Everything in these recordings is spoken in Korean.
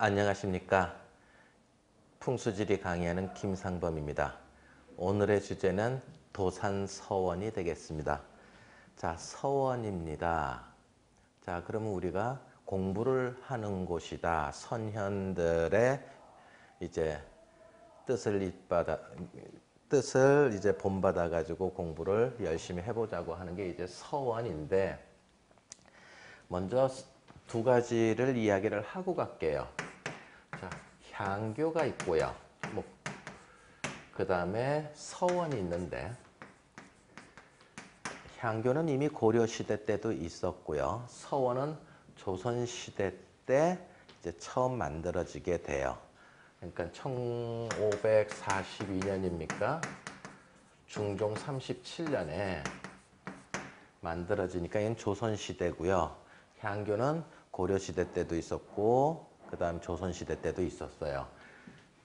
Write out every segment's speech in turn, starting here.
안녕하십니까. 풍수지리 강의하는 김상범입니다. 오늘의 주제는 도산서원이 되겠습니다. 자, 서원입니다. 자, 그러면 우리가 공부를 하는 곳이다. 선현들의 이제 뜻을 이제 본받아 가지고 공부를 열심히 해보자고 하는 게 이제 서원인데, 먼저 두 가지를 이야기를 하고 갈게요. 자, 향교가 있고요. 그 다음에 서원이 있는데, 향교는 이미 고려시대 때도 있었고요. 서원은 조선시대 때 이제 처음 만들어지게 돼요. 그러니까 1542년입니까? 중종 37년에 만들어지니까 이건 조선시대고요. 향교는 고려시대 때도 있었고 그 다음 조선시대 때도 있었어요.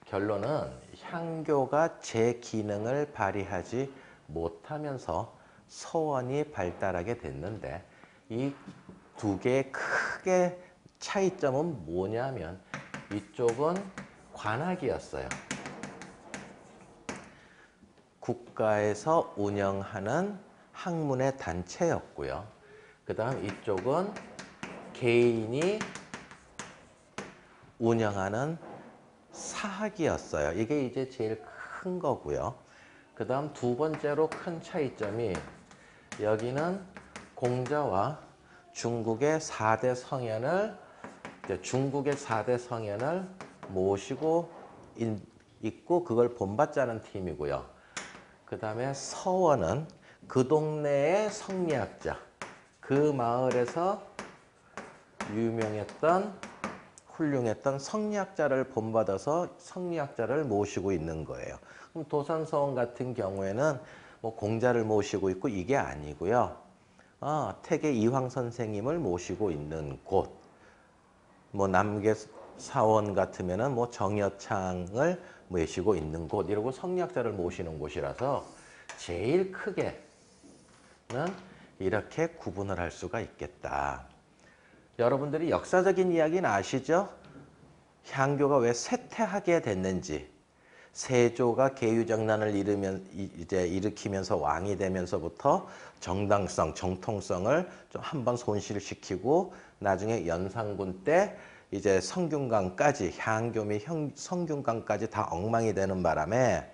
결론은 향교가 제 기능을 발휘하지 못하면서 서원이 발달하게 됐는데, 이 두 개의 크게 차이점은 뭐냐면, 이쪽은 관악이었어요. 국가에서 운영하는 학문의 단체였고요. 그 다음 이쪽은 개인이 운영하는 사학이었어요. 이게 이제 제일 큰 거고요. 그 다음 두 번째로 큰 차이점이, 여기는 공자와 중국의 4대 성현을 모시고 있고 그걸 본받자는 팀이고요. 그 다음에 서원은 그 동네의 성리학자, 그 마을에서 훌륭했던 성리학자를 본받아서 성리학자를 모시고 있는 거예요. 그럼 도산서원 같은 경우에는 뭐 공자를 모시고 있고 이게 아니고요. 태계 이황 선생님을 모시고 있는 곳. 뭐 남계사원 같으면은 뭐 정여창을 모시고 있는 곳. 이러고 성리학자를 모시는 곳이라서 제일 크게는 이렇게 구분을 할 수가 있겠다. 여러분들이 역사적인 이야기는 아시죠? 향교가 왜 쇠퇴하게 됐는지, 세조가 계유정난을 일으키면서 왕이 되면서부터 정당성, 정통성을 좀 한번 손실시키고, 나중에 연산군 때 이제 성균관까지, 향교 및 성균관까지 다 엉망이 되는 바람에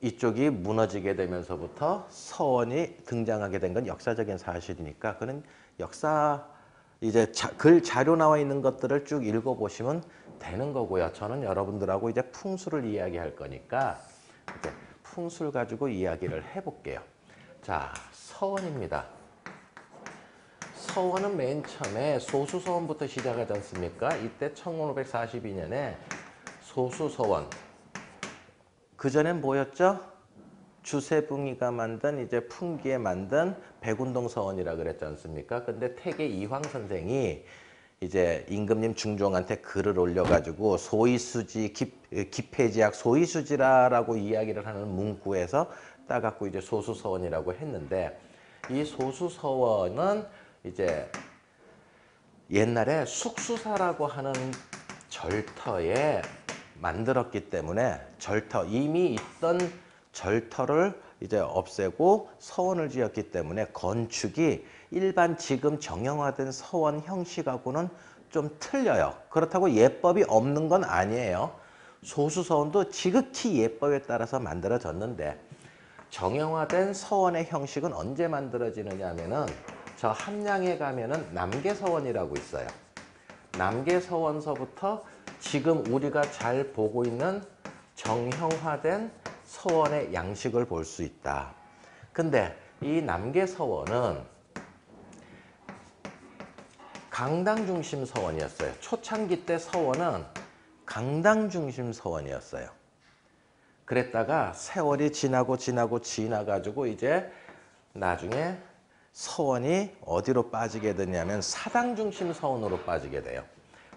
이쪽이 무너지게 되면서부터 서원이 등장하게 된 건 역사적인 사실이니까, 그는 역사 이제 글 자료 나와 있는 것들을 쭉 읽어보시면 되는 거고요. 저는 여러분들하고 이제 풍수를 이야기할 거니까 이제 풍수를 가지고 이야기를 해볼게요. 자, 서원입니다. 서원은 맨 처음에 소수서원부터 시작하지 않습니까? 이때 1542년에 소수서원. 그전엔 뭐였죠? 주세붕이가 만든, 이제 풍기에 만든 백운동 서원이라 그랬지 않습니까? 근데 태계 이황 선생이 이제 임금님 중종한테 글을 올려가지고 소이수지, 기폐지약 소이수지라라고 이야기를 하는 문구에서 따갖고 이제 소수서원이라고 했는데, 이 소수서원은 이제 옛날에 숙수사라고 하는 절터에 만들었기 때문에 이미 있던 절터를 이제 없애고 서원을 지었기 때문에 건축이 일반 지금 정형화된 서원 형식하고는 좀 틀려요. 그렇다고 예법이 없는 건 아니에요. 소수서원도 지극히 예법에 따라서 만들어졌는데, 정형화된 서원의 형식은 언제 만들어지느냐 하면은, 저 함량에 가면은 남계서원이라고 있어요. 남계서원서부터 지금 우리가 잘 보고 있는 정형화된 서원의 양식을 볼 수 있다. 근데 이 남계서원은 강당 중심 서원이었어요. 초창기 때 서원은 강당 중심 서원이었어요. 그랬다가 세월이 지나가지고 이제 나중에 서원이 어디로 빠지게 되냐면 사당 중심 서원으로 빠지게 돼요.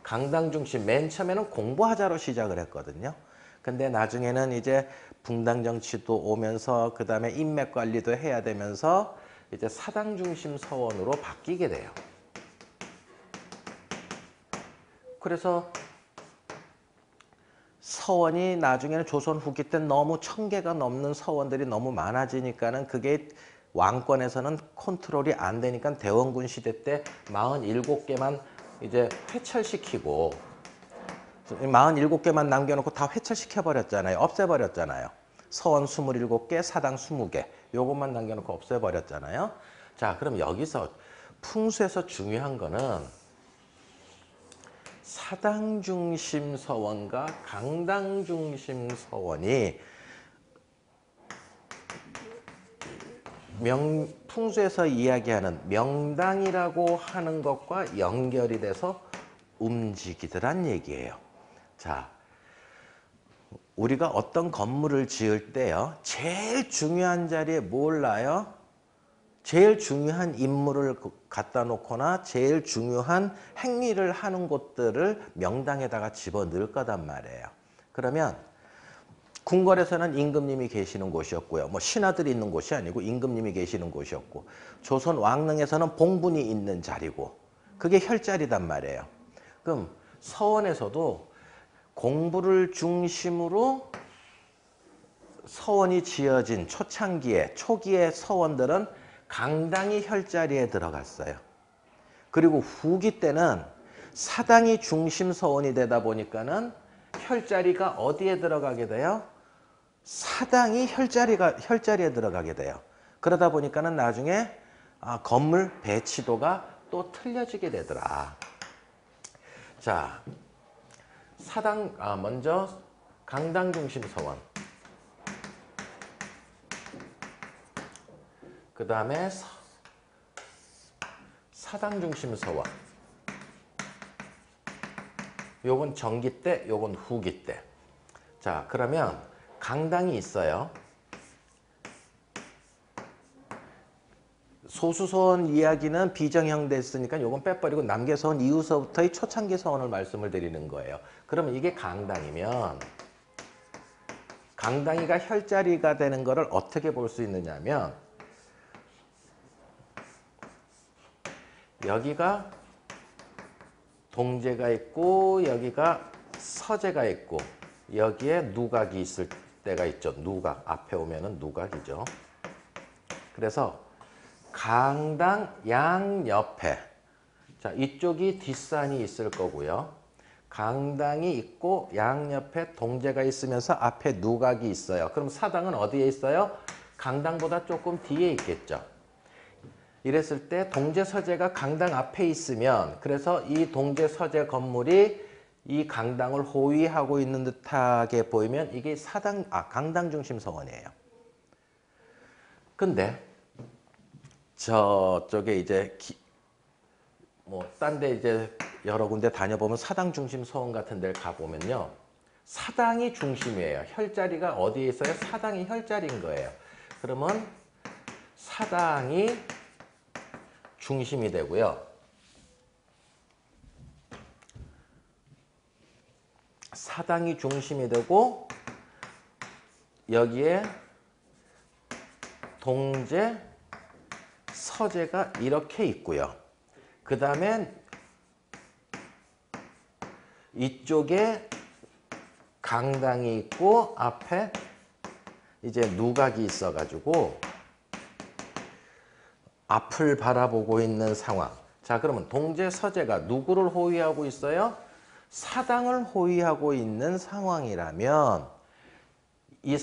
강당 중심, 맨 처음에는 공부하자로 시작을 했거든요. 근데 나중에는 이제 붕당 정치도 오면서 그 다음에 인맥 관리도 해야 되면서 이제 사당 중심 서원으로 바뀌게 돼요. 그래서 서원이 나중에는 조선 후기 때 너무 1000개가 넘는 서원들이 너무 많아지니까는 그게 왕권에서는 컨트롤이 안 되니까 대원군 시대 때 47개만 이제 회철시키고 47개만 남겨놓고 다 회철시켜버렸잖아요. 없애버렸잖아요. 서원 27개, 사당 20개 요것만 남겨놓고 없애버렸잖아요. 자, 그럼 여기서 풍수에서 중요한 거는 사당 중심 서원과 강당 중심 서원이 풍수에서 이야기하는 명당이라고 하는 것과 연결이 돼서 움직이더란 얘기예요. 자, 우리가 어떤 건물을 지을 때요, 제일 중요한 자리에 뭘 놔요? 제일 중요한 인물을 갖다 놓거나 제일 중요한 행위를 하는 곳들을 명당에다가 집어넣을 거단 말이에요. 그러면 궁궐에서는 임금님이 계시는 곳이었고요. 뭐 신하들이 있는 곳이 아니고 임금님이 계시는 곳이었고, 조선 왕릉에서는 봉분이 있는 자리고, 그게 혈자리단 말이에요. 그럼 서원에서도 공부를 중심으로 서원이 지어진 초창기에, 초기의 서원들은 강당이 혈자리에 들어갔어요. 그리고 후기 때는 사당이 중심 서원이 되다 보니까는 혈자리가 어디에 들어가게 돼요? 사당이 혈자리에 들어가게 돼요. 그러다 보니까는 나중에 건물 배치도가 또 틀려지게 되더라. 자, 먼저 강당 중심 서원. 그 다음에 사당 중심 서원. 요건 전기 때, 요건 후기 때. 자, 그러면 강당이 있어요. 소수서원 이야기는 비정형 됐으니까 요건 빼버리고 남계서원 이후서부터의 초창기 서원을 말씀을 드리는 거예요. 그러면 이게 강당이면 강당이가 혈자리가 되는 거를 어떻게 볼 수 있느냐면, 여기가 동제가 있고 여기가 서제가 있고 여기에 누각이 있을 때가 있죠. 누각. 앞에 오면은 누각이죠. 그래서 강당 양옆에, 자, 이쪽이 뒷산이 있을 거고요. 강당이 있고 양옆에 동제가 있으면서 앞에 누각이 있어요. 그럼 사당은 어디에 있어요? 강당보다 조금 뒤에 있겠죠. 이랬을 때 동제 서제가 강당 앞에 있으면, 그래서 이 동제 서제 건물이 이 강당을 호위하고 있는 듯하게 보이면 이게 강당 중심 서원이에요. 근데 저쪽에 이제 딴 데 이제 여러 군데 다녀보면 사당 중심 서원 같은 데를 가보면요, 사당이 중심이에요. 혈자리가 어디에 있어요? 사당이 혈자리인 거예요. 그러면 사당이 중심이 되고요. 사당이 중심이 되고 여기에 동제, 서제가 이렇게 있고요. 그 다음에 이쪽에 강당이 있고 앞에 이제 누각이 있어가지고 앞을 바라보고 있는 상황. 자, 그러면 동제, 서제가 누구를 호위하고 있어요? 사당을 호위하고 있는 상황이라면 이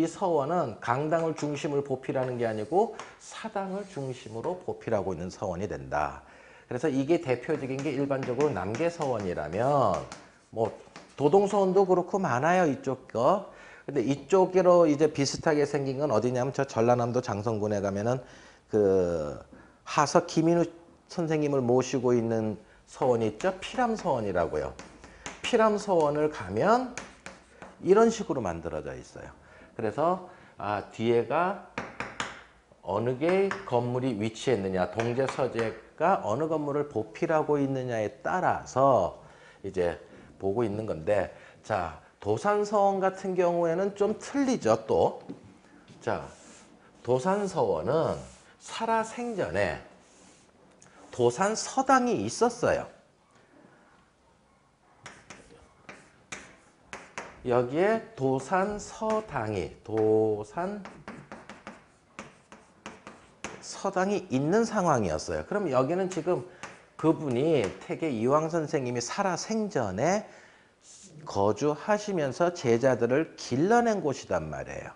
서원은 강당을 중심으로 보필하는 게 아니고 사당을 중심으로 보필하고 있는 서원이 된다. 그래서 이게 대표적인 게 일반적으로 남계서원이라면, 뭐 도동서원도 그렇고 많아요, 이쪽 거. 근데 이쪽으로 이제 비슷하게 생긴 건 어디냐면 저 전라남도 장성군에 가면은 그 하서 김인우 선생님을 모시고 있는 서원이 있죠. 피람서원이라고요. 피람서원을 가면 이런 식으로 만들어져 있어요. 그래서 뒤에가 어느 게 건물이 위치했느냐, 동제 서제가 어느 건물을 보필하고 있느냐에 따라서 이제 보고 있는 건데, 자, 도산서원 같은 경우에는 좀 틀리죠, 또. 자, 도산서원은 살아생전에 도산서당이 있었어요. 여기에 도산서당이 있는 상황이었어요. 그럼 여기는 지금 그분이 태계 이황 선생님이 살아생전에 거주하시면서 제자들을 길러낸 곳이단 말이에요.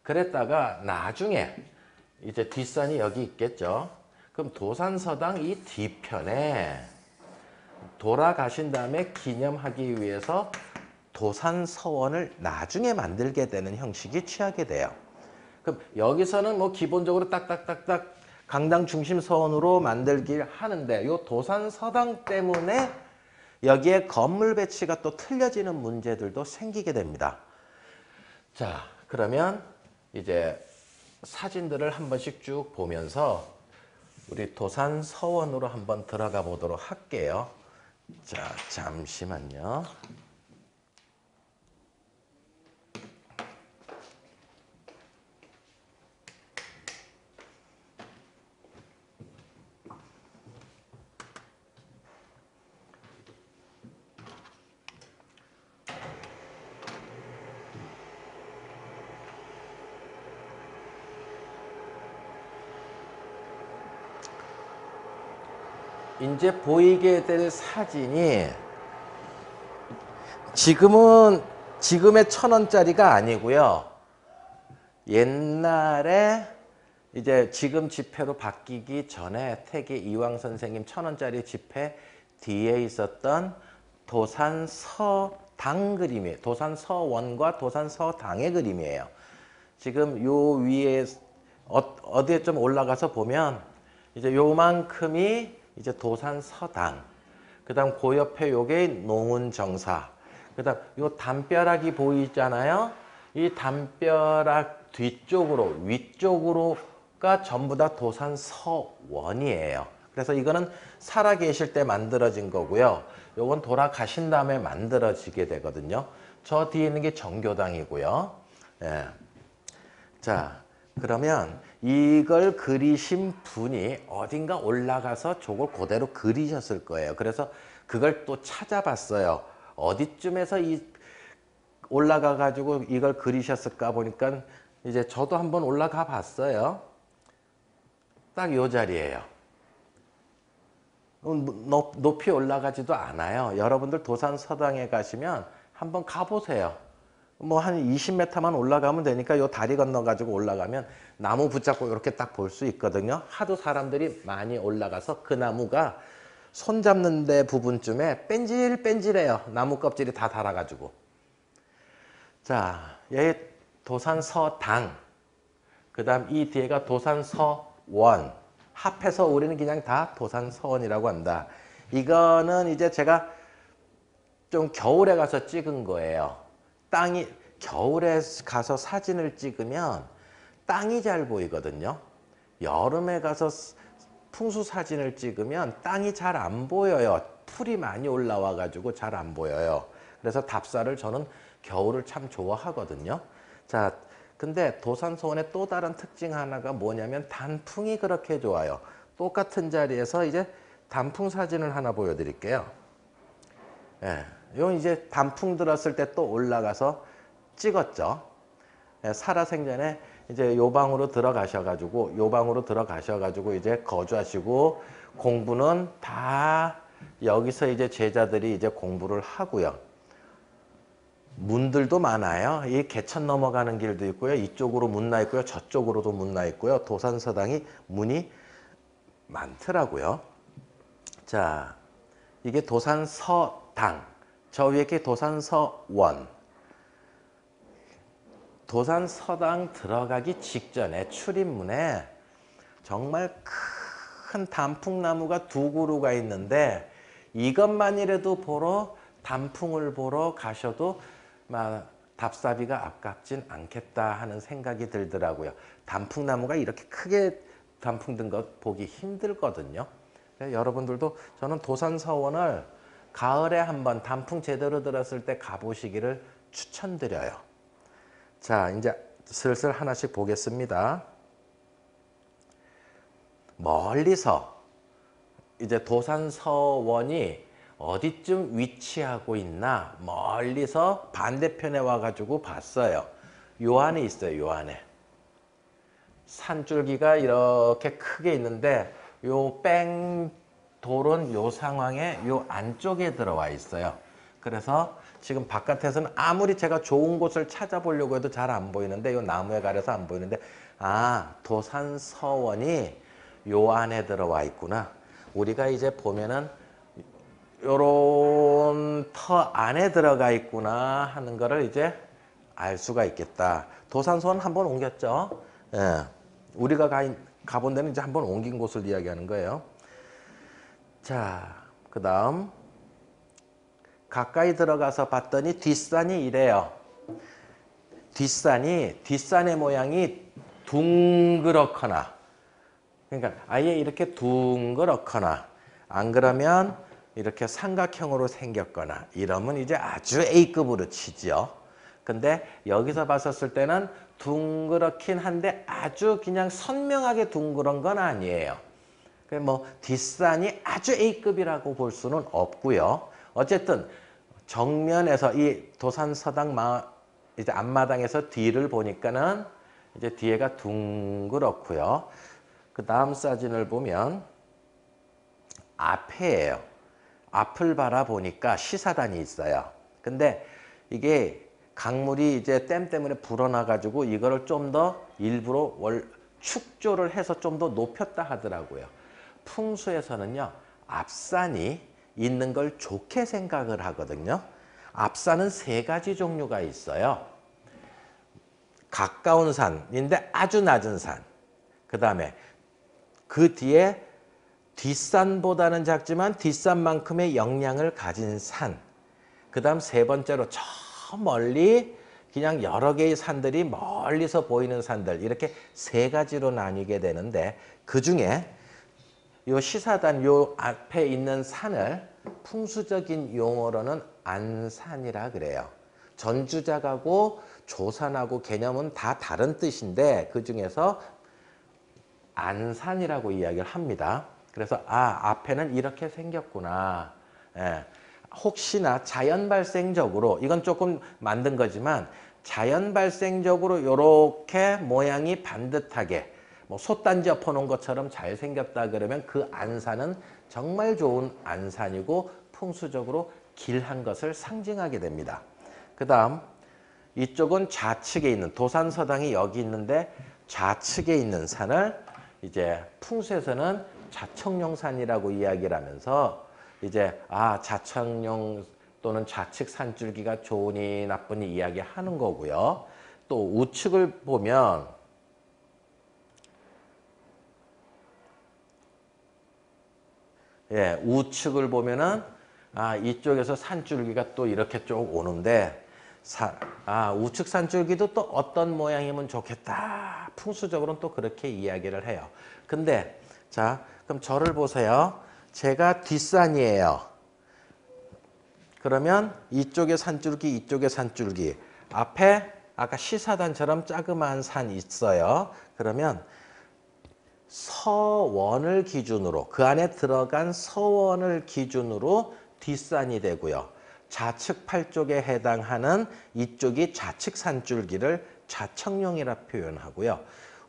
그랬다가 나중에 이제 뒷산이 여기 있겠죠. 그럼 도산서당 이 뒤편에 돌아가신 다음에 기념하기 위해서 도산서원을 나중에 만들게 되는 형식이 취하게 돼요. 그럼 여기서는 뭐 기본적으로 딱딱딱딱 강당 중심 서원으로 만들길 하는데 요 도산서당 때문에 여기에 건물 배치가 또 틀려지는 문제들도 생기게 됩니다. 자, 그러면 이제 사진들을 한 번씩 쭉 보면서 우리 도산서원으로 한번 들어가 보도록 할게요. 자, 잠시만요. 이제 보이게 될 사진이 지금의 1,000원짜리가 아니고요. 옛날에 이제 지금 지폐로 바뀌기 전에 태계 이황 선생님 1,000원짜리 지폐 뒤에 있었던 도산서당 그림이에요. 도산서원과 도산서당의 그림이에요. 지금 요 위에 어디에 좀 올라가서 보면 이제 요만큼이 이제 도산서당, 그 다음 그 옆에 요게 농운정사, 그 다음 요 담벼락이 보이잖아요. 이 담벼락 뒤쪽으로 위쪽으로가 전부 다 도산서원이에요. 그래서 이거는 살아 계실 때 만들어진 거고요. 요건 돌아가신 다음에 만들어지게 되거든요. 저 뒤에 있는 게 정교당이고요. 예. 자, 그러면 이걸 그리신 분이 어딘가 올라가서 저걸 그대로 그리셨을 거예요. 그래서 그걸 또 찾아봤어요. 어디쯤에서 올라가 가지고 이걸 그리셨을까 보니까 이제 저도 한번 올라가 봤어요. 딱 이 자리예요. 높이 올라가지도 않아요. 여러분들 도산서당에 가시면 한번 가보세요. 뭐 한 20m만 올라가면 되니까 요 다리 건너 가지고 올라가면 나무 붙잡고 이렇게 딱 볼 수 있거든요. 하도 사람들이 많이 올라가서 그 나무가 손 잡는 데 부분쯤에 뺀질뺀질해요. 나무 껍질이 다 닳아가지고. 자, 여기 도산서당, 그 다음 이 뒤에가 도산서원. 합해서 우리는 그냥 다 도산서원이라고 한다. 이거는 이제 제가 좀 겨울에 가서 찍은 거예요. 겨울에 가서 사진을 찍으면 땅이 잘 보이거든요. 여름에 가서 풍수 사진을 찍으면 땅이 잘 안 보여요. 풀이 많이 올라와 가지고 잘 안 보여요. 그래서 답사를 저는 겨울을 참 좋아하거든요. 자, 근데 도산서원의 또 다른 특징 하나가 뭐냐면 단풍이 그렇게 좋아요. 똑같은 자리에서 이제 단풍 사진을 하나 보여드릴게요. 예, 이건 이제 단풍 들었을 때 또 올라가서 찍었죠. 예, 살아생전에 이제 요 방으로 들어가셔가지고 이제 거주하시고 공부는 다 여기서 이제 제자들이 이제 공부를 하고요. 문들도 많아요. 이 개천 넘어가는 길도 있고요. 이쪽으로 문 나 있고요. 저쪽으로도 문 나 있고요. 도산서당이 문이 많더라고요. 자, 이게 도산서당. 저 위에 게 도산서원. 도산서당 들어가기 직전에 출입문에 정말 큰 단풍나무가 2그루가 있는데 이것만이라도 단풍을 보러 가셔도 답사비가 아깝진 않겠다 하는 생각이 들더라고요. 단풍나무가 이렇게 크게 단풍 든 거 보기 힘들거든요. 여러분들도 저는 도산서원을 가을에 한번 단풍 제대로 들었을 때 가보시기를 추천드려요. 자, 이제 슬슬 하나씩 보겠습니다. 멀리서 이제 도산서원이 어디쯤 위치하고 있나 멀리서 반대편에 와가지고 봤어요. 요 안에 있어요. 요 안에. 산줄기가 이렇게 크게 있는데 요 뺑 돌은 요 상황에 요 안쪽에 들어와 있어요. 그래서 지금 바깥에서는 아무리 제가 좋은 곳을 찾아보려고 해도 잘 안 보이는데 요 나무에 가려서 안 보이는데 아, 도산서원이 요 안에 들어와 있구나. 우리가 이제 보면은 요런 터 안에 들어가 있구나 하는 거를 이제 알 수가 있겠다. 도산서원 한번 옮겼죠. 예. 우리가 가본 데는 이제 한번 옮긴 곳을 이야기하는 거예요. 자, 그 다음 가까이 들어가서 봤더니 뒷산이 이래요. 뒷산의 모양이 둥그렇거나, 그러니까 아예 이렇게 둥그렇거나, 안 그러면 이렇게 삼각형으로 생겼거나, 이러면 이제 아주 A급으로 치죠. 근데 여기서 봤었을 때는 둥그렇긴 한데 아주 그냥 선명하게 둥그런 건 아니에요. 뭐 뒷산이 아주 A급이라고 볼 수는 없고요. 어쨌든 정면에서 이 도산서당 이제 앞마당에서 뒤를 보니까는 이제 뒤에가 둥그렇고요. 그 다음 사진을 보면 앞에예요. 앞을 바라보니까 시사단이 있어요. 근데 이게 강물이 이제 댐 때문에 불어나가지고 이거를 좀 더 일부러 축조를 해서 좀 더 높였다 하더라고요. 풍수에서는요, 앞산이 있는 걸 좋게 생각을 하거든요. 앞산은 세 가지 종류가 있어요. 가까운 산인데 아주 낮은 산. 그 다음에 그 뒤에 뒷산보다는 작지만 뒷산만큼의 영향을 가진 산. 그 다음 세 번째로 저 멀리 그냥 여러 개의 산들이 멀리서 보이는 산들. 이렇게 세 가지로 나뉘게 되는데 그중에 요 시사단 요 앞에 있는 산을 풍수적인 용어로는 안산이라 그래요. 전주작하고 조산하고 개념은 다 다른 뜻인데 그중에서 안산이라고 이야기를 합니다. 그래서 앞에는 이렇게 생겼구나. 예. 혹시나 자연 발생적으로 이건 조금 만든 거지만 자연 발생적으로 이렇게 모양이 반듯하게 뭐 솥단지 엎어놓은 것처럼 잘 생겼다 그러면 그 안산은 정말 좋은 안산이고 풍수적으로 길한 것을 상징하게 됩니다. 그 다음 이쪽은 좌측에 있는 도산서당이 여기 있는데 좌측에 있는 산을 이제 풍수에서는 좌청룡산이라고 이야기를 하면서 이제 좌청룡 또는 좌측 산줄기가 좋으니 나쁘니 이야기하는 거고요. 또 우측을 보면 우측을 보면은 이쪽에서 산줄기가 또 이렇게 쭉 오는데 우측 산줄기도 또 어떤 모양이면 좋겠다. 풍수적으로는 또 그렇게 이야기를 해요. 근데 자, 그럼 저를 보세요. 제가 뒷산이에요. 그러면 이쪽에 산줄기, 이쪽에 산줄기. 앞에 아까 시사단처럼 자그마한 산 있어요. 그러면 서원을 기준으로 그 안에 들어간 서원을 기준으로 뒷산이 되고요. 좌측 팔 쪽에 해당하는 이쪽이 좌측 산줄기를 좌청룡이라 표현하고요.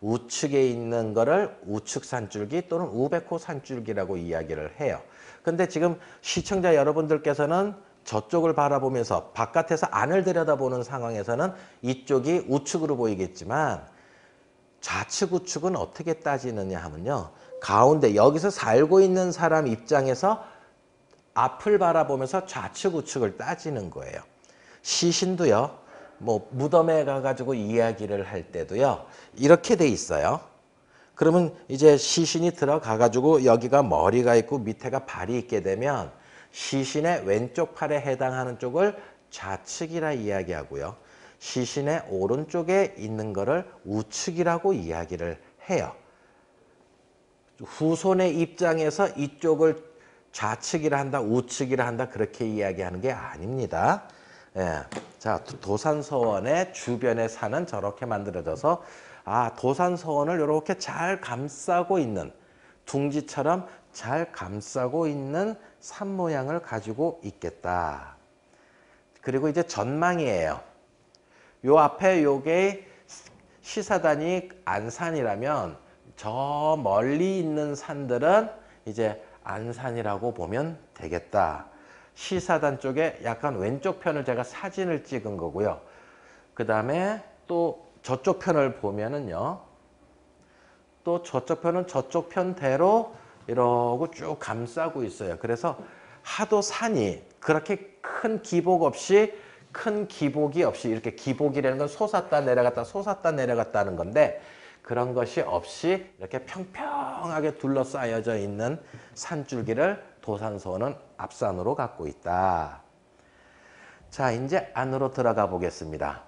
우측에 있는 거를 우측 산줄기 또는 우백호 산줄기라고 이야기를 해요. 근데 지금 시청자 여러분들께서는 저쪽을 바라보면서 바깥에서 안을 들여다보는 상황에서는 이쪽이 우측으로 보이겠지만 좌측 우측은 어떻게 따지느냐 하면요. 가운데 여기서 살고 있는 사람 입장에서 앞을 바라보면서 좌측 우측을 따지는 거예요. 시신도요. 뭐 무덤에 가가지고 이야기를 할 때도요. 이렇게 돼 있어요. 그러면 이제 시신이 들어가가지고 여기가 머리가 있고 밑에가 발이 있게 되면 시신의 왼쪽 팔에 해당하는 쪽을 좌측이라 이야기하고요. 시신의 오른쪽에 있는 거를 우측이라고 이야기를 해요. 후손의 입장에서 이쪽을 좌측이라 한다, 우측이라 한다 그렇게 이야기하는 게 아닙니다. 자, 도산서원의 주변의 산은 저렇게 만들어져서 도산서원을 이렇게 잘 감싸고 있는 둥지처럼 잘 감싸고 있는 산 모양을 가지고 있겠다. 그리고 이제 전망이에요. 요 앞에 요게 시사단이 안산이라면 저 멀리 있는 산들은 이제 안산이라고 보면 되겠다. 시사단 쪽에 약간 왼쪽 편을 제가 사진을 찍은 거고요. 그 다음에 또 저쪽 편을 보면은요. 또 저쪽 편은 저쪽 편대로 이러고 쭉 감싸고 있어요. 그래서 하도 산이 그렇게 큰 기복 없이 큰 기복이 없이 이렇게 기복이라는 건 솟았다 내려갔다 솟았다 내려갔다는 건데 그런 것이 없이 이렇게 평평하게 둘러싸여져 있는 산줄기를 도산서원은 앞산으로 갖고 있다. 자, 이제 안으로 들어가 보겠습니다.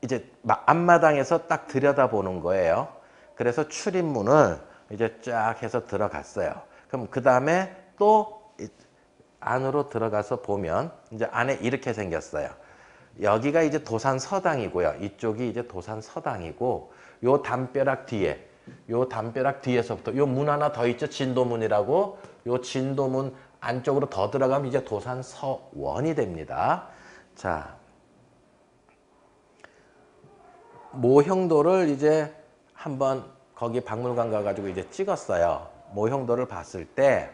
이제 앞마당에서 딱 들여다보는 거예요. 그래서 출입문을 이제 쫙 해서 들어갔어요. 그럼 그 다음에 또 안으로 들어가서 보면 이제 안에 이렇게 생겼어요. 여기가 이제 도산 서당이고요. 이쪽이 이제 도산 서당이고 요 담벼락 뒤에서부터 요 문 하나 더 있죠. 진도문이라고. 요 진도문 안쪽으로 더 들어가면 이제 도산 서원이 됩니다. 자, 모형도를 이제 한번 거기 박물관 가가지고 이제 찍었어요. 모형도를 봤을 때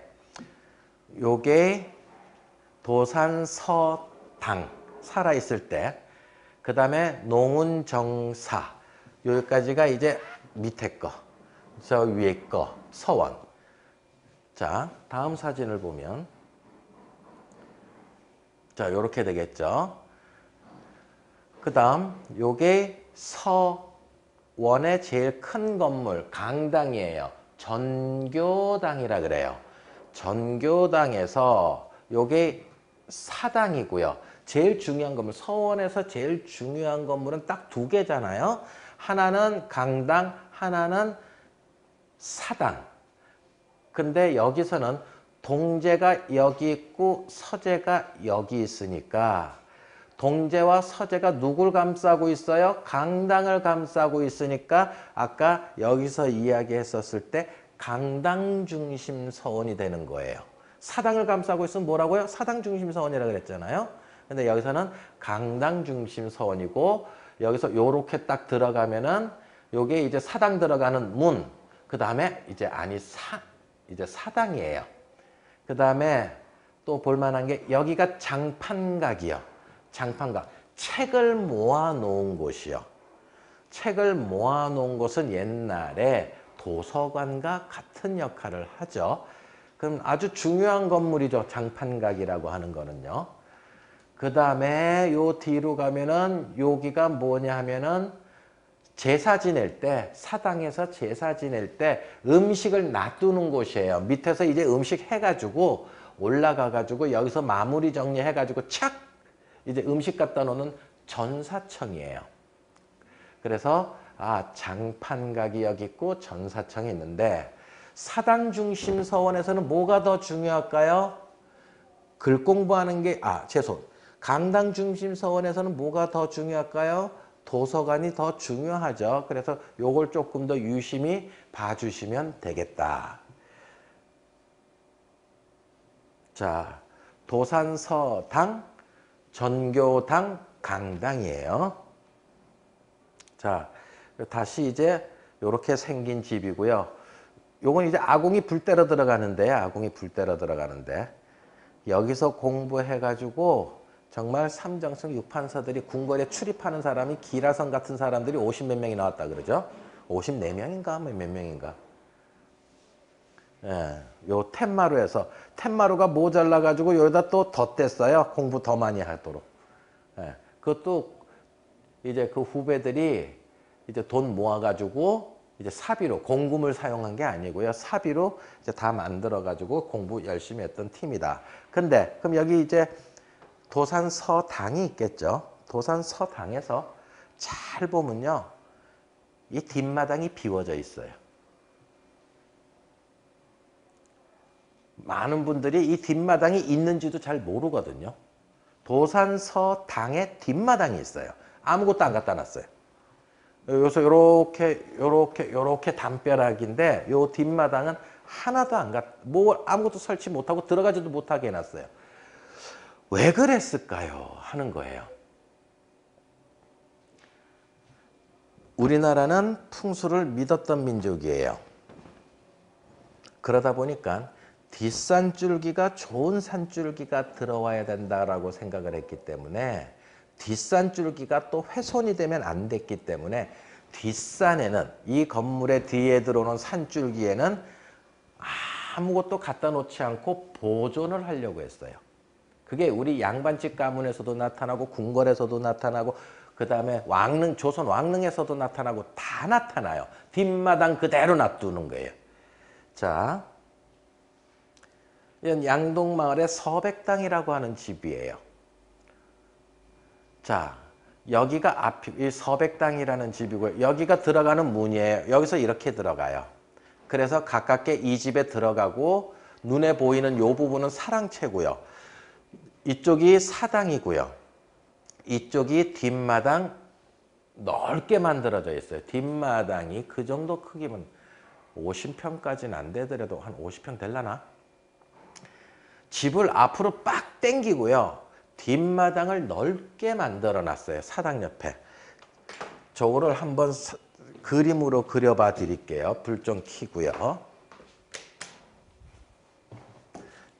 요게 도산 서당 살아있을 때, 그 다음에 농운정사 여기까지가 이제 밑에 거, 저 위에 거 서원. 자, 다음 사진을 보면 자 요렇게 되겠죠. 그 다음 요게 서원의 제일 큰 건물 강당이에요. 전교당이라 그래요. 전교당에서 요게 사당이고요. 제일 중요한 건물, 서원에서 제일 중요한 건물은 딱 두 개잖아요. 하나는 강당, 하나는 사당. 근데 여기서는 동제가 여기 있고 서제가 여기 있으니까 동제와 서제가 누굴 감싸고 있어요? 강당을 감싸고 있으니까 아까 여기서 이야기했었을 때 강당 중심 서원이 되는 거예요. 사당을 감싸고 있으면 뭐라고요? 사당 중심 서원이라고 그랬잖아요. 근데 여기서는 강당 중심 서원이고 여기서 요렇게 딱 들어가면은 요게 이제 사당 들어가는 문. 그 다음에 이제 안이 이제 사당이에요. 그 다음에 또 볼만한 게 여기가 장판각이요. 장판각. 책을 모아 놓은 곳이요. 책을 모아 놓은 곳은 옛날에 도서관과 같은 역할을 하죠. 그럼 아주 중요한 건물이죠. 장판각이라고 하는 거는요. 그 다음에 요 뒤로 가면은 여기가 뭐냐 하면은 제사 지낼 때, 사당에서 제사 지낼 때 음식을 놔두는 곳이에요. 밑에서 이제 음식 해가지고 올라가가지고 여기서 마무리 정리해가지고 착! 이제 음식 갖다 놓는 전사청이에요. 그래서 장판각이 여기 있고 전사청이 있는데 사당 중심 서원에서는 뭐가 더 중요할까요? 글 공부하는 게, 강당 중심 서원에서는 뭐가 더 중요할까요? 도서관이 더 중요하죠. 그래서 요걸 조금 더 유심히 봐주시면 되겠다. 자, 도산서당, 전교당, 강당이에요. 자, 다시 이제 요렇게 생긴 집이고요. 요건 이제 아궁이 불 때려 들어가는데, 여기서 공부해가지고 정말 삼정승 육판서들이 궁궐에 출입하는 사람이 기라성 같은 사람들이 50몇 명이 나왔다 그러죠. 54명인가 몇 명인가. 예, 요 텐마루에서 텐마루가 모자라가지고 여기다 또 덧댔어요. 공부 더 많이 하도록. 예, 그것도 이제 그 후배들이 이제 돈 모아가지고 이제 사비로 공금을 사용한 게 아니고요. 사비로 이제 다 만들어가지고 공부 열심히 했던 팀이다. 근데 그럼 여기 이제 도산서당이 있겠죠. 도산서당에서 잘 보면요. 이 뒷마당이 비워져 있어요. 많은 분들이 이 뒷마당이 있는지도 잘 모르거든요. 도산서당에 뒷마당이 있어요. 아무것도 안 갖다 놨어요. 여기서 요렇게 담벼락인데 요 뒷마당은 하나도 안 뭐 아무것도 설치 못하고 들어가지도 못하게 해놨어요. 왜 그랬을까요? 하는 거예요. 우리나라는 풍수를 믿었던 민족이에요. 그러다 보니까 뒷산줄기가 좋은 산줄기가 들어와야 된다라고 생각을 했기 때문에 뒷산줄기가 또 훼손이 되면 안 됐기 때문에 뒷산에는 이 건물의 뒤에 들어오는 산줄기에는 아무것도 갖다 놓지 않고 보존을 하려고 했어요. 그게 우리 양반집 가문에서도 나타나고 궁궐에서도 나타나고 그 다음에 조선 왕릉에서도 나타나고 다 나타나요. 뒷마당 그대로 놔두는 거예요. 자, 이건 양동마을의 서백당이라고 하는 집이에요. 자, 여기가 앞이 서백당이라는 집이고요. 여기가 들어가는 문이에요. 여기서 이렇게 들어가요. 그래서 가깝게 이 집에 들어가고 눈에 보이는 이 부분은 사랑채고요. 이쪽이 사당이고요. 이쪽이 뒷마당 넓게 만들어져 있어요. 뒷마당이 그 정도 크기면 50평까지는 안 되더라도 한 50평 될라나? 집을 앞으로 빡 당기고요. 뒷마당을 넓게 만들어 놨어요. 사당 옆에. 저거를 한번 그림으로 그려봐 드릴게요. 불 좀 켜고요.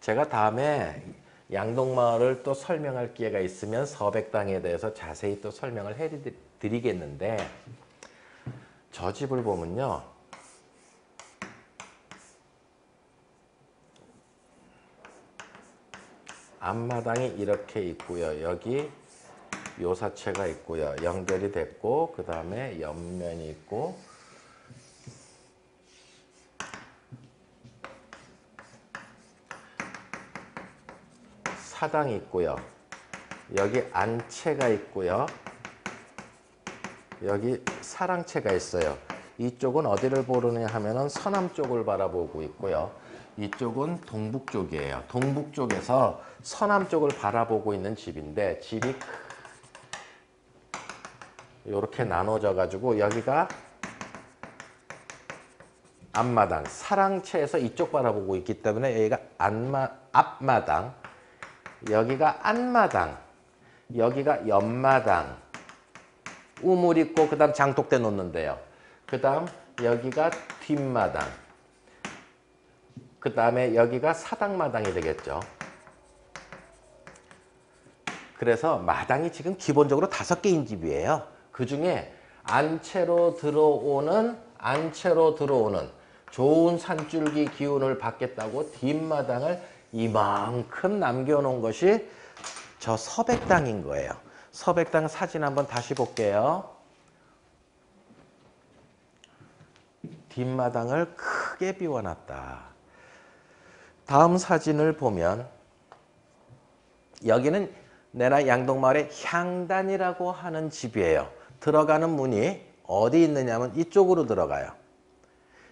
제가 다음에 양동마을을 또 설명할 기회가 있으면 서백당에 대해서 자세히 또 설명을 해드리겠는데 저 집을 보면요. 앞마당이 이렇게 있고요. 여기 요사채가 있고요. 연결이 됐고 그 다음에 옆면이 있고 사당이 있고요. 여기 안채가 있고요. 여기 사랑채가 있어요. 이쪽은 어디를 보느냐 하면은 서남 쪽을 바라보고 있고요. 이쪽은 동북 쪽이에요. 동북 쪽에서 서남 쪽을 바라보고 있는 집인데 집이 이렇게 나눠져 가지고 여기가 앞마당, 사랑채에서 이쪽 바라보고 있기 때문에 여기가 앞마당, 여기가 안마당, 여기가 옆마당, 우물 있고 그 다음 장독대 놓는데요. 그 다음 여기가 뒷마당, 그 다음에 여기가 사당마당이 되겠죠. 그래서 마당이 지금 기본적으로 5개인 집이에요. 그 중에 안채로 들어오는 좋은 산줄기 기운을 받겠다고 뒷마당을 이만큼 남겨놓은 것이 저 서백당인 거예요. 서백당 사진 한번 다시 볼게요. 뒷마당을 크게 비워놨다. 다음 사진을 보면 여기는 내나 양동마을의 향단이라고 하는 집이에요. 들어가는 문이 어디 있느냐면 이쪽으로 들어가요.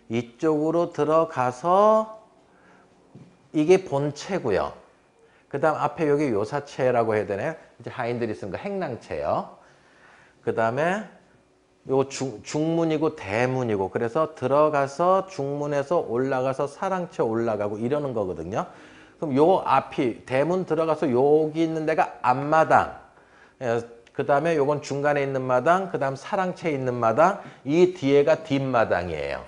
이쪽으로 들어가서 이게 본체고요. 그 다음 앞에 여기 요사채라고 해야 되나요? 이제 하인들이 쓰는 거 행랑채요. 그 다음에 요 중문이고 대문이고 그래서 들어가서 중문에서 올라가서 사랑채 올라가고 이러는 거거든요. 그럼 요 앞이 대문 들어가서 여기 있는 데가 앞마당. 그 다음에 요건 중간에 있는 마당, 그 다음 사랑채 있는 마당, 이 뒤에가 뒷마당이에요.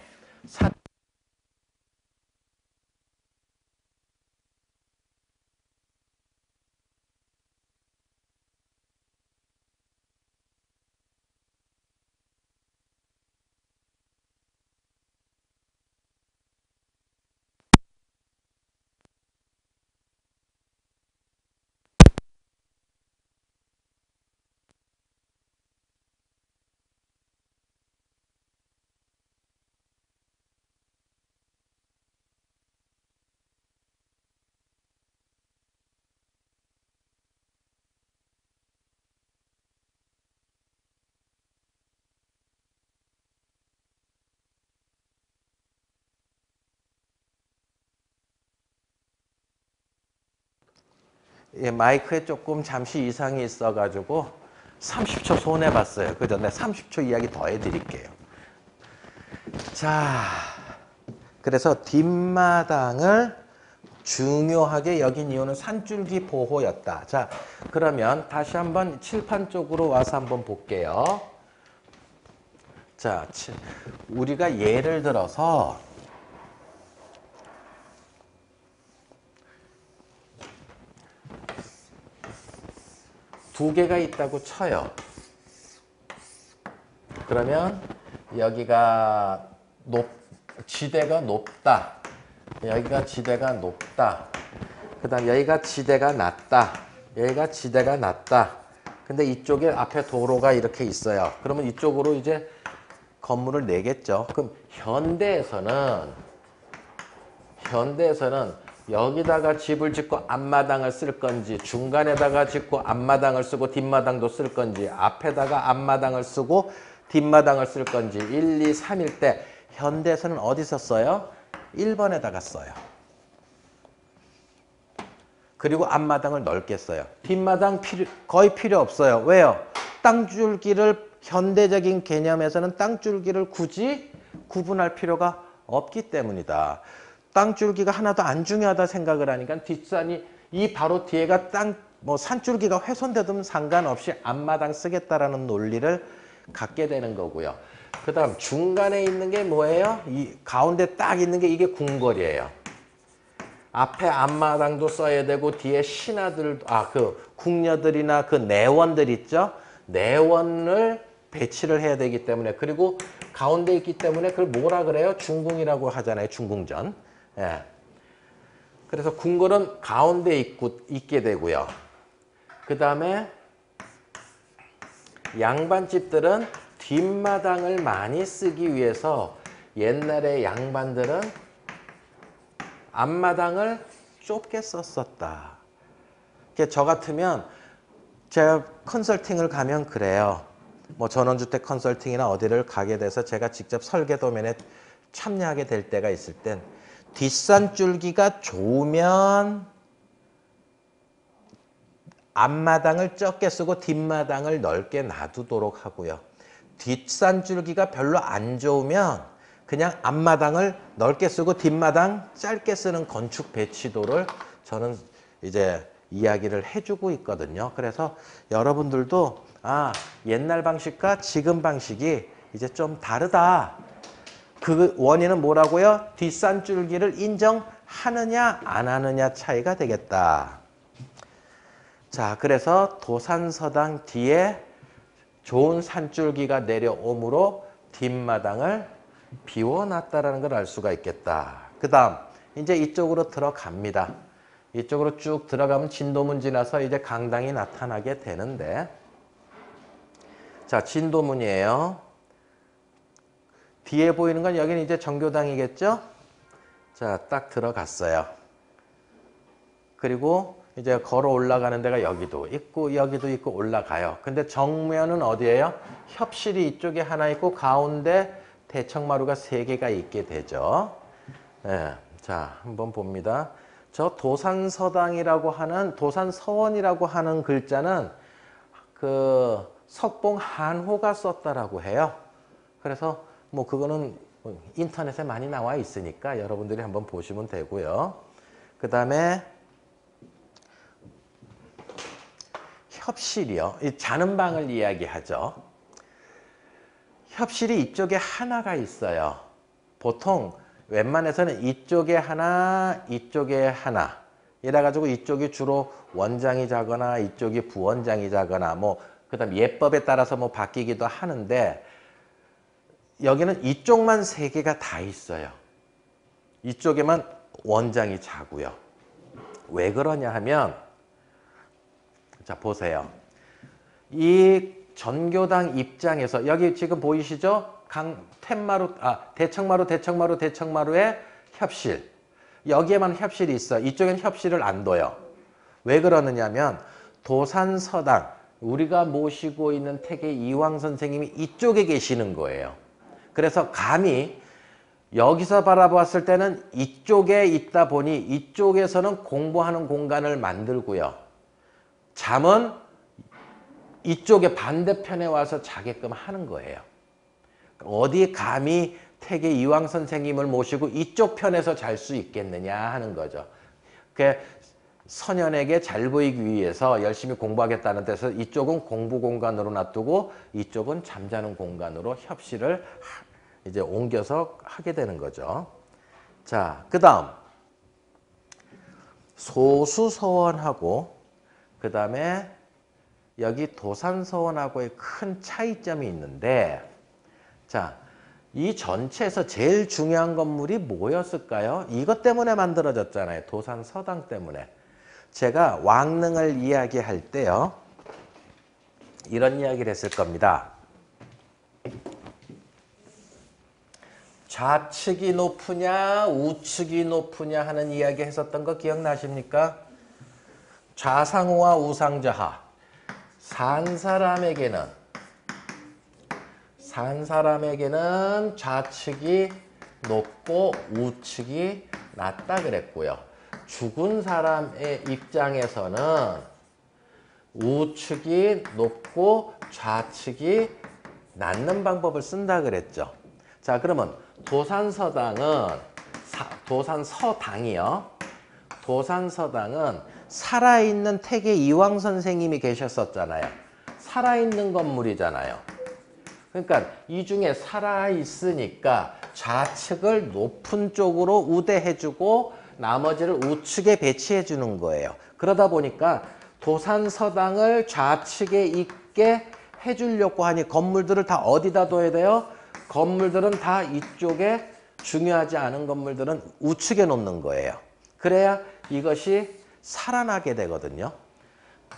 예, 마이크에 조금 잠시 이상이 있어가지고 30초 손해봤어요. 그죠? 네, 30초 이야기 더 해드릴게요. 자, 그래서 뒷마당을 중요하게 여긴 이유는 산줄기 보호였다. 자, 그러면 다시 한번 칠판 쪽으로 와서 한번 볼게요. 자, 우리가 예를 들어서 두 개가 있다고 쳐요. 그러면 여기가 지대가 높다. 여기가 지대가 높다. 그 다음 여기가 지대가 낮다. 여기가 지대가 낮다. 근데 이쪽에 앞에 도로가 이렇게 있어요. 그러면 이쪽으로 이제 건물을 내겠죠. 그럼 현대에서는 여기다가 집을 짓고 앞마당을 쓸 건지, 중간에다가 짓고 앞마당을 쓰고 뒷마당도 쓸 건지, 앞에다가 앞마당을 쓰고 뒷마당을 쓸 건지 1, 2, 3일 때 현대에서는 어디서 써요? 1번에다가 써요. 그리고 앞마당을 넓게 써요. 뒷마당 거의 필요 없어요. 왜요? 땅줄기를 현대적인 개념에서는 땅줄기를 굳이 구분할 필요가 없기 때문이다. 땅줄기가 하나도 안 중요하다 생각을 하니까 뒷산이 이 바로 뒤에가 산줄기가 훼손되든 상관없이 앞마당 쓰겠다라는 논리를 갖게 되는 거고요. 그 다음 중간에 있는 게 뭐예요? 이 가운데 딱 있는 게 이게 궁궐이에요. 앞에 앞마당도 써야 되고 뒤에 신하들도 그 궁녀들이나 그 내원들 있죠? 내원을 배치를 해야 되기 때문에, 그리고 가운데 있기 때문에 그걸 뭐라 그래요? 중궁이라고 하잖아요. 중궁전. 예. 그래서 궁궐은 가운데 있게 되고요. 그 다음에 양반집들은 뒷마당을 많이 쓰기 위해서 옛날에 양반들은 앞마당을 좁게 썼었다. 저 같으면 제가 컨설팅을 가면 그래요. 뭐 전원주택 컨설팅이나 어디를 가게 돼서 제가 직접 설계 도면에 참여하게 될 때가 있을 땐 뒷산줄기가 좋으면 앞마당을 적게 쓰고 뒷마당을 넓게 놔두도록 하고요. 뒷산줄기가 별로 안 좋으면 그냥 앞마당을 넓게 쓰고 뒷마당 짧게 쓰는 건축 배치도를 저는 이제 이야기를 해주고 있거든요. 그래서 여러분들도 옛날 방식과 지금 방식이 이제 좀 다르다. 그 원인은 뭐라고요? 뒷산줄기를 인정하느냐 안 하느냐 차이가 되겠다. 자, 그래서 도산서당 뒤에 좋은 산줄기가 내려오므로 뒷마당을 비워놨다라는 걸 알 수가 있겠다. 그 다음 이제 이쪽으로 들어갑니다. 이쪽으로 쭉 들어가면 진도문 지나서 이제 강당이 나타나게 되는데, 자, 진도문이에요. 뒤에 보이는 건 여기는 이제 정교당이겠죠? 자, 딱 들어갔어요. 그리고 이제 걸어 올라가는 데가 여기도 있고 여기도 있고 올라가요. 근데 정면은 어디예요? 협실이 이쪽에 하나 있고 가운데 대청마루가 3개가 있게 되죠. 네, 자, 한번 봅니다. 저 도산서당이라고 하는, 도산서원이라고 하는 글자는 그 석봉 한호가 썼다라고 해요. 그래서 뭐 그거는 인터넷에 많이 나와 있으니까 여러분들이 한번 보시면 되고요. 그 다음에 협실이요. 이 자는 방을 이야기하죠. 협실이 이쪽에 하나가 있어요. 보통 웬만해서는 이쪽에 하나, 이쪽에 하나 이래가지고 이쪽이 주로 원장이 자거나 이쪽이 부원장이 자거나 그다음 예법에 따라서 바뀌기도 하는데, 여기는 이쪽만 3개가 다 있어요. 이쪽에만 원장이 자고요. 왜 그러냐 하면, 자, 보세요. 이 전교당 입장에서 여기 지금 보이시죠? 대청마루의 협실. 여기에만 협실이 있어. 이쪽엔 협실을 안 둬요. 왜 그러느냐면 도산서당, 우리가 모시고 있는 태계 이황 선생님이 이쪽에 계시는 거예요. 그래서 감히 여기서 바라보았을 때는 이쪽에 있다 보니 이쪽에서는 공부하는 공간을 만들고요. 잠은 이쪽에 반대편에 와서 자게끔 하는 거예요. 어디 감히 택의 이황 선생님을 모시고 이쪽 편에서 잘 수 있겠느냐 하는 거죠. 그 선현에게 잘 보이기 위해서 열심히 공부하겠다는 데서 이쪽은 공부 공간으로 놔두고 이쪽은 잠자는 공간으로 협실을 이제 옮겨서 하게 되는 거죠. 자, 그 다음 소수서원하고 그 다음에 여기 도산서원하고의 큰 차이점이 있는데, 자, 이 전체에서 제일 중요한 건물이 뭐였을까요? 이것 때문에 만들어졌잖아요. 도산서당 때문에. 제가 왕릉을 이야기할 때요, 이런 이야기를 했을 겁니다. 좌측이 높으냐 우측이 높으냐 하는 이야기 했었던 거 기억나십니까? 좌상우와 우상좌하. 산 사람에게는 좌측이 높고 우측이 낮다 그랬고요. 죽은 사람의 입장에서는 우측이 높고 좌측이 낮는 방법을 쓴다 그랬죠. 자, 그러면 도산서당은 살아있는 택의 이황 선생님이 계셨었잖아요. 살아있는 건물이잖아요. 그러니까 이 중에 살아있으니까 좌측을 높은 쪽으로 우대해주고 나머지를 우측에 배치해주는 거예요. 그러다 보니까 도산서당을 좌측에 있게 해주려고 하니 건물들을 다 어디다 둬야 돼요? 건물들은 다 이쪽에, 중요하지 않은 건물들은 우측에 놓는 거예요. 그래야 이것이 살아나게 되거든요.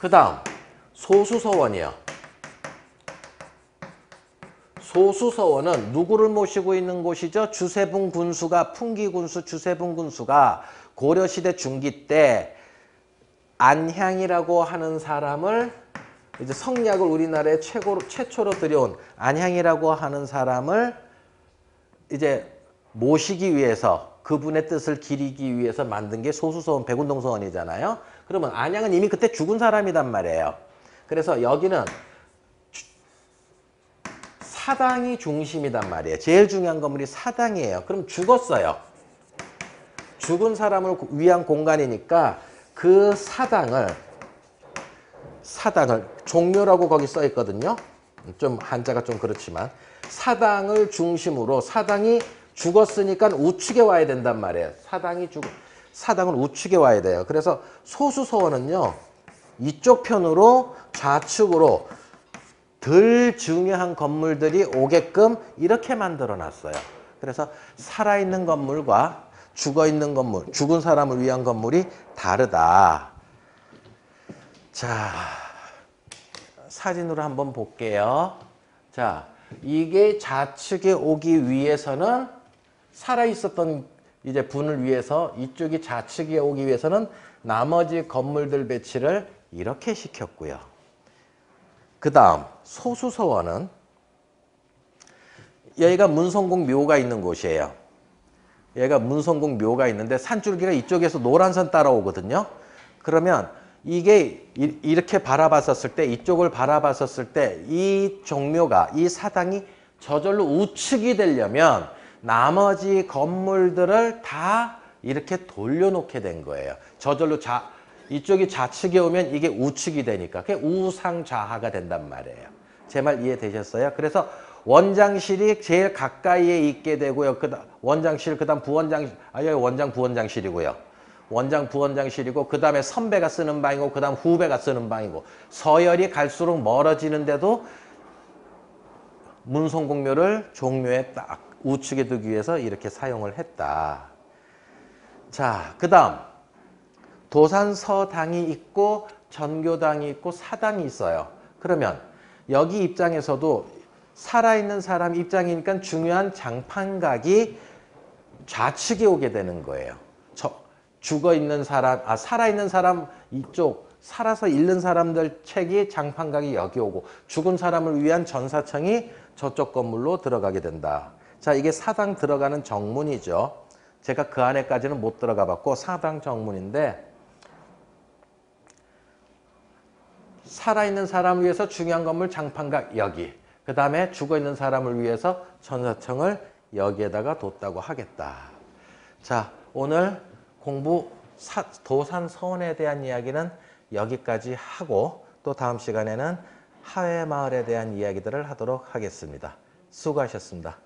그 다음 소수서원이요. 소수서원은 누구를 모시고 있는 곳이죠? 주세붕 군수가, 풍기군수 주세붕 군수가 고려시대 중기 때 안향이라고 하는 사람을, 이제 성약을 우리나라에 최초로 들여온 안향이라고 하는 사람을 이제 모시기 위해서, 그분의 뜻을 기리기 위해서 만든 게 소수서원, 백운동서원이잖아요. 그러면 안향은 이미 그때 죽은 사람이란 말이에요. 그래서 여기는 사당이 중심이란 말이에요. 제일 중요한 건물이 사당이에요. 그럼 죽었어요. 죽은 사람을 위한 공간이니까 그 사당을 종묘라고 거기 써 있거든요. 좀 한자가 좀 그렇지만 사당을 중심으로, 사당이 죽었으니까 우측에 와야 된단 말이에요. 사당은 우측에 와야 돼요. 그래서 소수서원은요, 이쪽 편으로 좌측으로 덜 중요한 건물들이 오게끔 이렇게 만들어 놨어요. 그래서 살아있는 건물과 죽어있는 건물, 죽은 사람을 위한 건물이 다르다. 자, 사진으로 한번 볼게요. 자, 이게 좌측에 오기 위해서는, 살아있었던 이제 분을 위해서 이쪽이 좌측에 오기 위해서는 나머지 건물들 배치를 이렇게 시켰고요. 그 다음 소수서원은 여기가 문성공 묘가 있는 곳이에요. 여기가 문성공 묘가 있는데 산줄기가 이쪽에서 노란 선 따라오거든요. 그러면 이게 이렇게 바라봤었을 때, 이쪽을 바라봤었을 때 이 종묘가, 이 사당이 저절로 우측이 되려면 나머지 건물들을 다 이렇게 돌려놓게 된 거예요. 저절로 이쪽이 좌측에 오면 이게 우측이 되니까 그게 우상좌하가 된단 말이에요. 제 말 이해되셨어요? 그래서 원장실이 제일 가까이에 있게 되고요. 원장실, 그다음 부원장실, 여기 원장 부원장실이고요. 원장 부원장실이고, 그 다음에 선배가 쓰는 방이고, 그 다음 후배가 쓰는 방이고, 서열이 갈수록 멀어지는데도 문성공묘를 종묘에 딱 우측에 두기 위해서 이렇게 사용을 했다. 자, 그 다음 도산서당이 있고 전교당이 있고 사당이 있어요. 그러면 여기 입장에서도 살아있는 사람 입장이니까 중요한 장판각이 좌측에 오게 되는 거예요. 죽어있는 사람, 살아있는 사람 이쪽, 살아서 잃는 사람들 책이, 장판각이 여기 오고, 죽은 사람을 위한 전사청이 저쪽 건물로 들어가게 된다. 자, 이게 사당 들어가는 정문이죠. 제가 그 안에까지는 못 들어가 봤고 사당 정문인데, 살아있는 사람을 위해서 중요한 건물 장판각 여기, 그 다음에 죽어있는 사람을 위해서 전사청을 여기에다가 뒀다고 하겠다. 자, 오늘 공부 도산 서원에 대한 이야기는 여기까지 하고 또 다음 시간에는 하회마을에 대한 이야기들을 하도록 하겠습니다. 수고하셨습니다.